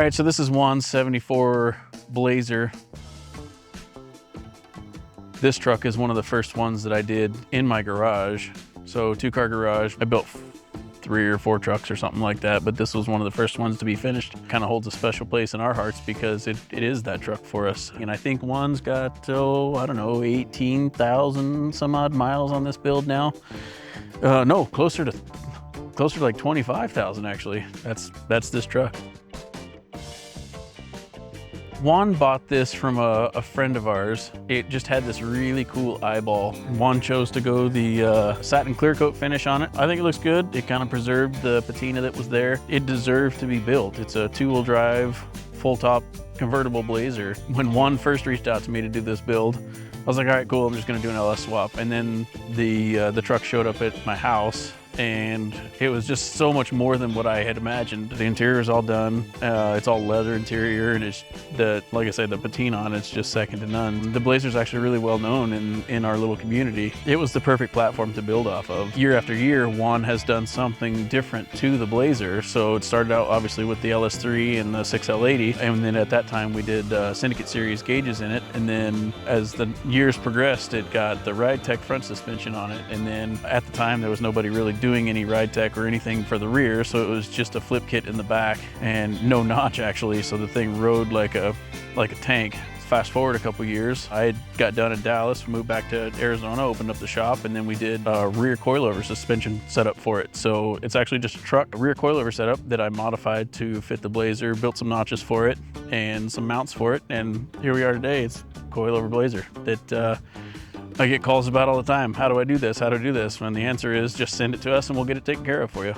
right, so this is Juan's 74 Blazer. This truck is one of the first ones that I did in my garage. So 2-car garage. I built 3 or 4 trucks or something like that, but this was one of the first ones to be finished. Kind of holds a special place in our hearts because it is that truck for us. And I think Juan's got, I don't know, 18,000 some odd miles on this build now. No, closer to like 25,000 actually. That's this truck. Juan bought this from a friend of ours. It just had this really cool eyeball. Juan chose to go the satin clear coat finish on it. I think it looks good. It kind of preserved the patina that was there. It deserved to be built. It's a 2-wheel drive, full top convertible Blazer. When Juan first reached out to me to do this build, I was like, all right, cool, I'm just gonna do an LS swap. And then the truck showed up at my house, and it was just so much more than what I had imagined. The interior is all done. It's all leather interior, and it's like I said, the patina on it's just second to none. The Blazer's actually really well known in our little community. It was the perfect platform to build off of. Year after year, Juan has done something different to the Blazer. So it started out obviously with the LS3 and the 6L80, and then at that time we did Syndicate Series gauges in it. And then as the years progressed, it got the Ride Tech front suspension on it. And then at the time, there was nobody really doing any Ride Tech or anything for the rear, so it was just a flip kit in the back and no notch actually, so the thing rode like a tank. Fast forward a couple years, I got done in Dallas, moved back to Arizona, opened up the shop, and then we did a rear coilover suspension setup for it. So it's actually just a truck, a rear coilover setup that I modified to fit the Blazer, built some notches for it and some mounts for it, and here we are today. It's coilover Blazer that I get calls about all the time. How do I do this? How do I do this? And the answer is just send it to us and we'll get it taken care of for you.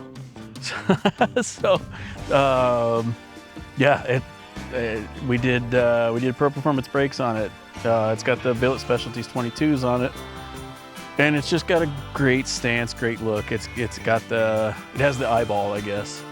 Yeah, we did Pro Performance brakes on it. It's got the Billet Specialties 22s on it, and it's just got a great stance, great look. It has the eyeball, I guess.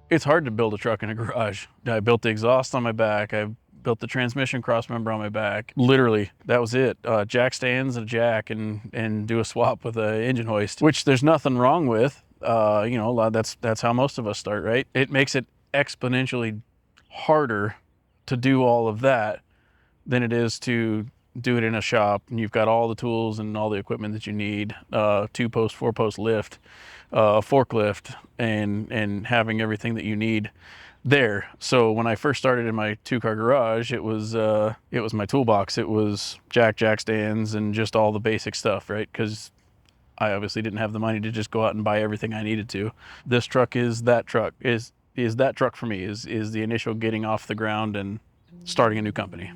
It's hard to build a truck in a garage. I built the exhaust on my back. I built the transmission cross member on my back. Literally, that was it. Jack stands and a jack and do a swap with an engine hoist, which there's nothing wrong with. You know, that's how most of us start, right? It makes it exponentially harder to do all of that than it is to do it in a shop. And you've got all the tools and all the equipment that you need, 2-post, 4-post lift, forklift, and having everything that you need there. So when I first started in my 2-car garage, it was my toolbox. It was jack stands and just all the basic stuff, right? Because I obviously didn't have the money to just go out and buy everything I needed to. This truck is that truck, is that truck for me, is the initial getting off the ground and starting a new company.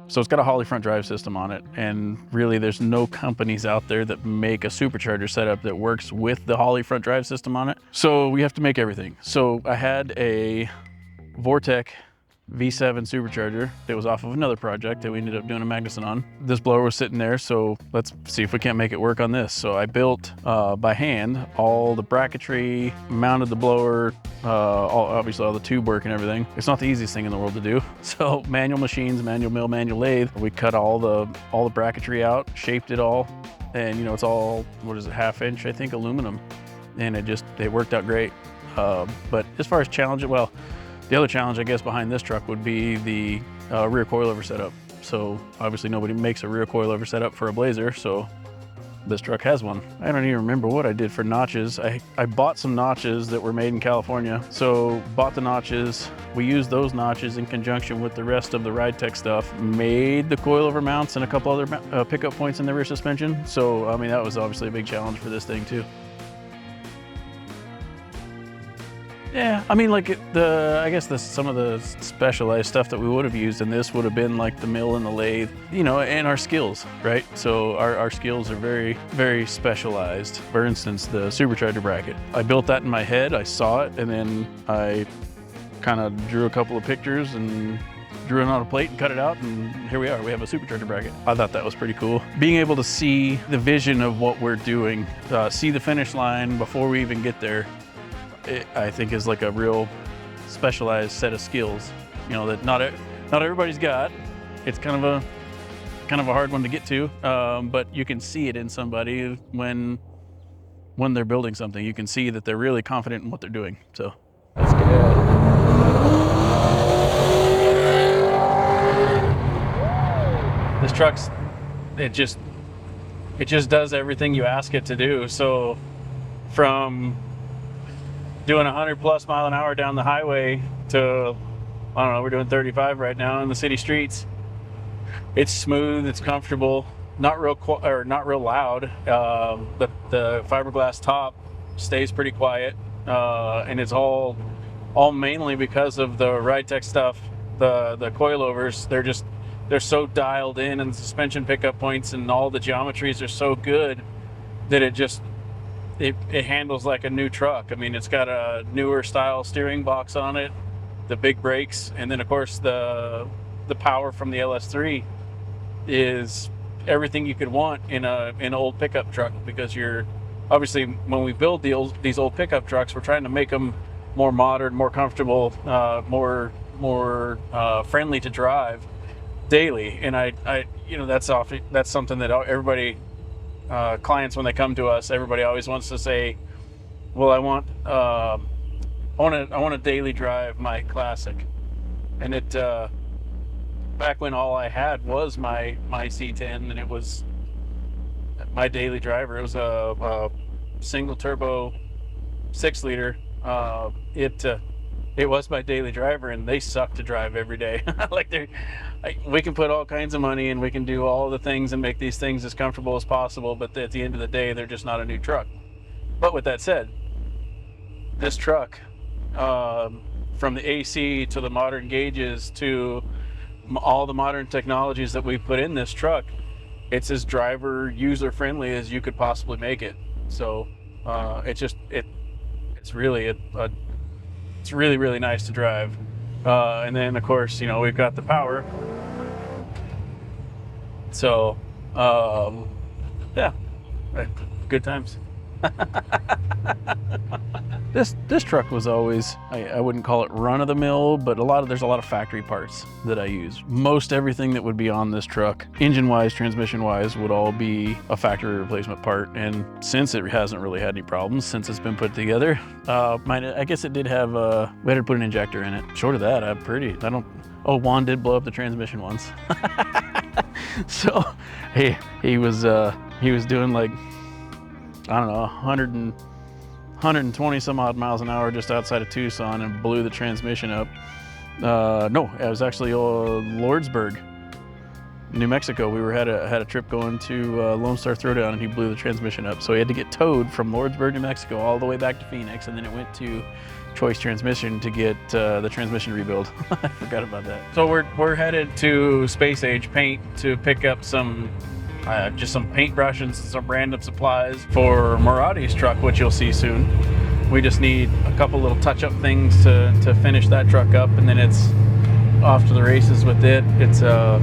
So it's got a Holley front drive system on it, and really there's no companies out there that make a supercharger setup that works with the Holley front drive system on it. So we have to make everything. So I had a Vortec V7 supercharger that was off of another project that we ended up doing a Magnuson on. This blower was sitting there, so let's see if we can't make it work on this. So I built by hand all the bracketry, mounted the blower, obviously all the tube work and everything. It's not the easiest thing in the world to do. So manual machines, manual mill, manual lathe. We cut all the bracketry out, shaped it all, and you know, it's all, what is it, 1/2 inch, I think, aluminum. And it worked out great. But as far as challenge, well, the other challenge, I guess, behind this truck would be the rear coilover setup. So obviously nobody makes a rear coilover setup for a Blazer, so this truck has one. I don't even remember what I did for notches. I bought some notches that were made in California. So bought the notches. We used those notches in conjunction with the rest of the Ride Tech stuff, made the coilover mounts and a couple other pickup points in the rear suspension. So, I mean, that was obviously a big challenge for this thing too. Yeah, I mean, like I guess some of the specialized stuff that we would have used in this would have been like the mill and the lathe, you know, and our skills, right? So our skills are very, very specialized. For instance, the supercharger bracket. I built that in my head, I saw it, and then I kind of drew a couple of pictures and drew it on a plate and cut it out, and here we are, we have a supercharger bracket. I thought that was pretty cool. Being able to see the vision of what we're doing, see the finish line before we even get there, I think is like a real specialized set of skills, you know, that not everybody's got. It's kind of a hard one to get to, but you can see it in somebody when they're building something. You can see that they're really confident in what they're doing. So that's good. This truck's, it just does everything you ask it to do. So from doing 100+ mile an hour down the highway to, I don't know, we're doing 35 right now in the city streets. It's smooth, it's comfortable, not real loud. The fiberglass top stays pretty quiet, and it's all mainly because of the Ride-Tech stuff. The coilovers, they're so dialed in, and the suspension pickup points and all the geometries are so good that it handles like a new truck. I mean, it's got a newer style steering box on it, the big brakes, and then of course the power from the LS3 is everything you could want in an old pickup truck, because you're obviously, when we build these old pickup trucks, we're trying to make them more modern, more comfortable, more friendly to drive daily. And I you know, that's something that everybody, clients, when they come to us, everybody always wants to say, well, I want to daily drive my Classic. And it back when all I had was my C10, and it was my daily driver. It was a single turbo 6-liter. It was my daily driver, and they suck to drive every day. Like we can put all kinds of money and we can do all the things and make these things as comfortable as possible, but at the end of the day, they're just not a new truck. But with that said, this truck, from the AC to the modern gauges to all the modern technologies that we put in this truck, it's as driver user friendly as you could possibly make it. So it's really really nice to drive. And then of course, you know, we've got the power. So yeah, good times. This truck was always, I wouldn't call it run of the mill, but there's a lot of factory parts that I use. Most everything that would be on this truck, engine wise, transmission wise, would all be a factory replacement part. And since it hasn't really had any problems since it's been put together, I guess it did have we had to put an injector in it. Short of that, Juan did blow up the transmission once. So he was doing like, I don't know, 120 some odd miles an hour just outside of Tucson and blew the transmission up. No, it was actually Lordsburg, New Mexico. We had a trip going to Lone Star Throwdown, and he blew the transmission up. So he had to get towed from Lordsburg, New Mexico, all the way back to Phoenix, and then it went to Choice Transmission to get the transmission rebuild. I forgot about that. So we're headed to Space Age Paint to pick up just some paintbrushes and some random supplies for Marati's truck, which you'll see soon. We just need a couple little touch-up things to finish that truck up, and then it's off to the races with it. It's a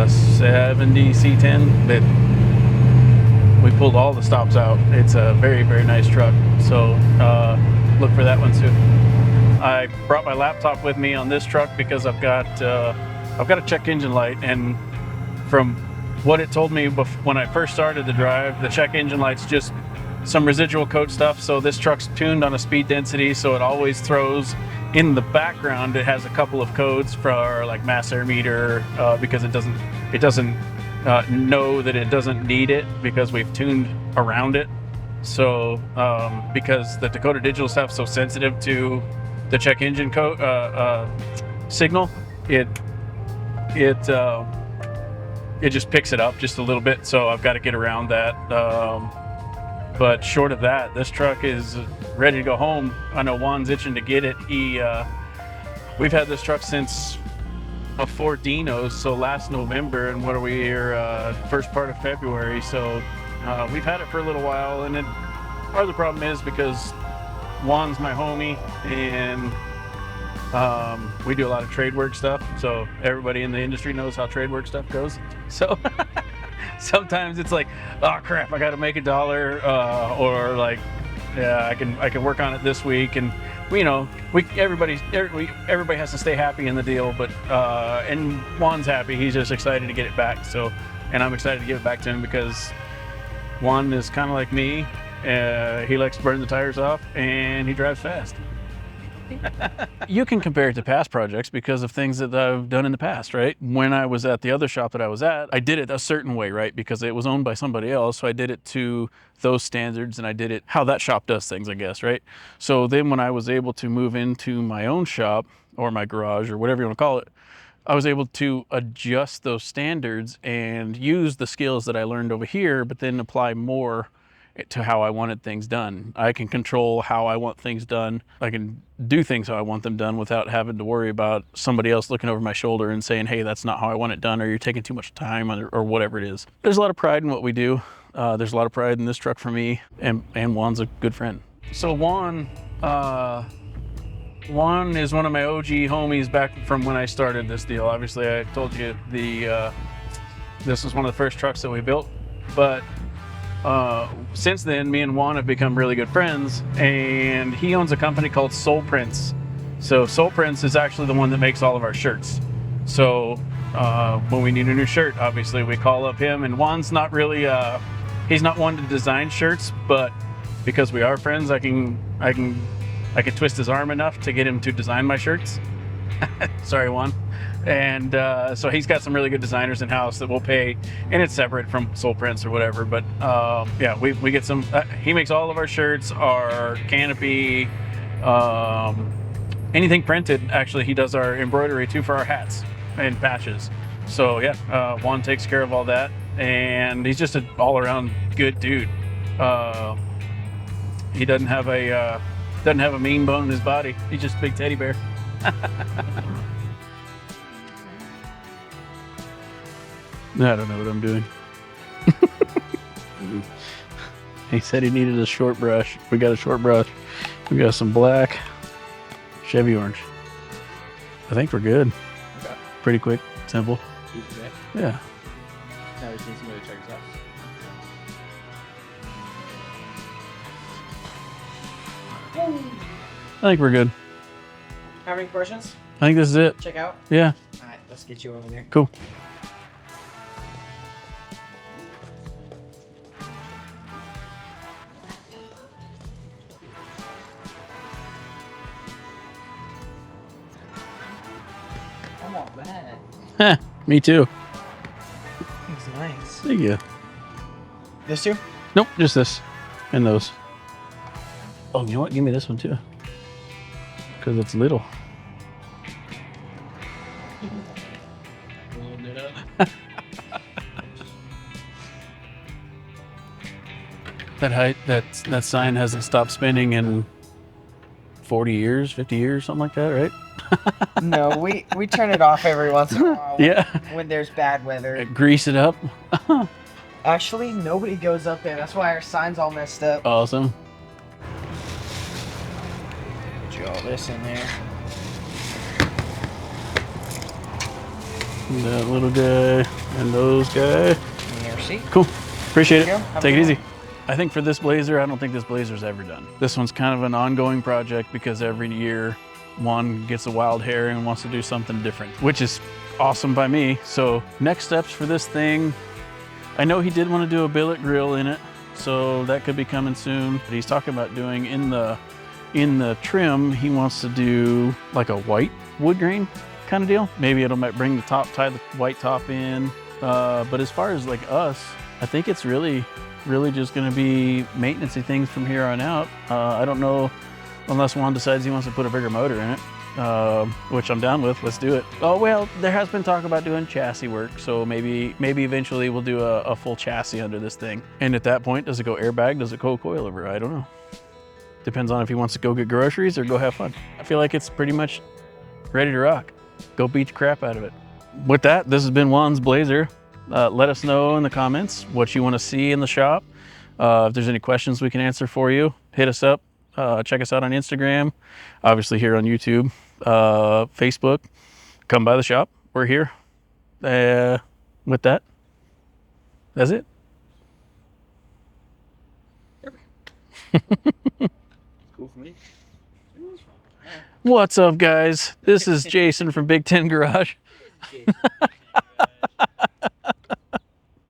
70 C10 that we pulled all the stops out. It's a very, very nice truck, so look for that one soon. I brought my laptop with me on this truck because I've got a check engine light, and from what it told me when I first started the drive, the check engine light's just some residual code stuff. So this truck's tuned on a speed density, so it always throws in the background. It has a couple of codes for like mass air meter, because it doesn't know that it doesn't need it because we've tuned around it. So because the Dakota Digital stuff's so sensitive to the check engine code signal, it just picks it up just a little bit, so I've got to get around that. But short of that, this truck is ready to go home. I know Juan's itching to get it. We've had this truck since before Dino's, so last November, and what are we here, first part of February, so we've had it for a little while. And part of the problem is because Juan's my homie, and we do a lot of trade work stuff, so everybody in the industry knows how trade work stuff goes. So sometimes it's like, oh crap, I got to make $1, or like, yeah, I can work on it this week, and everybody has to stay happy in the deal, but and Juan's happy. He's just excited to get it back. So, and I'm excited to give it back to him because Juan is kind of like me. He likes to burn the tires off, and he drives fast. You can compare it to past projects because of things that I've done in the past, right? When I was at the other shop that I was at, I did it a certain way, right? Because it was owned by somebody else, so I did it to those standards, and I did it how that shop does things, I guess, right? So then when I was able to move into my own shop, or my garage, or whatever you want to call it, I was able to adjust those standards and use the skills that I learned over here, but then apply more to how I wanted things done. I can control how I want things done. I can do things how I want them done without having to worry about somebody else looking over my shoulder and saying, hey, that's not how I want it done, or you're taking too much time, or whatever it is. There's a lot of pride in what we do. There's a lot of pride in this truck for me, and Juan's a good friend. So Juan is one of my OG homies back from when I started this deal. Obviously, I told you this was one of the first trucks that we built, but since then, me and Juan have become really good friends, and he owns a company called Soul Prints. So Soul Prints is actually the one that makes all of our shirts. So when we need a new shirt, obviously we call up him, and Juan's not really, he's not one to design shirts, but because we are friends, I can twist his arm enough to get him to design my shirts. Sorry, Juan. And so he's got some really good designers in house that we'll pay, and it's separate from Soul Prints or whatever. But yeah, we get some. He makes all of our shirts, our canopy, anything printed. Actually, he does our embroidery too for our hats and patches. So yeah, Juan takes care of all that, and he's just an all-around good dude. He doesn't have a mean bone in his body. He's just a big teddy bear. I don't know what I'm doing. He said he needed a short brush. We got a short brush. We got some black Chevy orange. I think we're good. Okay. Pretty quick, simple. Yeah. Now we just need somebody to check us out. I think we're good. Have any questions? I think this is it. Check out? Yeah. All right, let's get you over there. Cool. I want that. Heh, me too. It's nice. Thank you. This too? Nope, just this. And those. Oh, you know what? Give me this one too. Because it's little. That sign hasn't stopped spinning in 40 years, 50 years, something like that, right? No, we turn it off every once in a while. Yeah. When there's bad weather. Grease it up. Actually, nobody goes up there. That's why our sign's all messed up. Awesome. Put all this in there. That little guy and those guys. Merci. Cool. Appreciate it. Have Take a it good easy. I think for this blazer, I don't think this blazer's ever done. This one's kind of an ongoing project because every year Juan gets a wild hair and wants to do something different, which is awesome by me. So next steps for this thing, I know he did want to do a billet grill in it, so that could be coming soon. But he's talking about doing in the trim, he wants to do like a white wood grain kind of deal. Maybe might bring the top, tie the white top in. But as far as like us, I think it's really just going to be maintenance-y things from here on out. I don't know, unless Juan decides he wants to put a bigger motor in it, which I'm down with. Let's do it. Oh, well, there has been talk about doing chassis work, so maybe eventually we'll do a full chassis under this thing. And at that point, does it go airbag? Does it go coilover? I don't know. Depends on if he wants to go get groceries or go have fun. I feel like it's pretty much ready to rock. Go beat the crap out of it. With that, this has been Juan's Blazer. Let us know in the comments what you want to see in the shop. If there's any questions we can answer for you, hit us up. Check us out on Instagram, obviously here on YouTube, Facebook. Come by the shop. We're here. With that, that's it. Cool for me. What's up, guys? This is Jason from Big Ten Garage.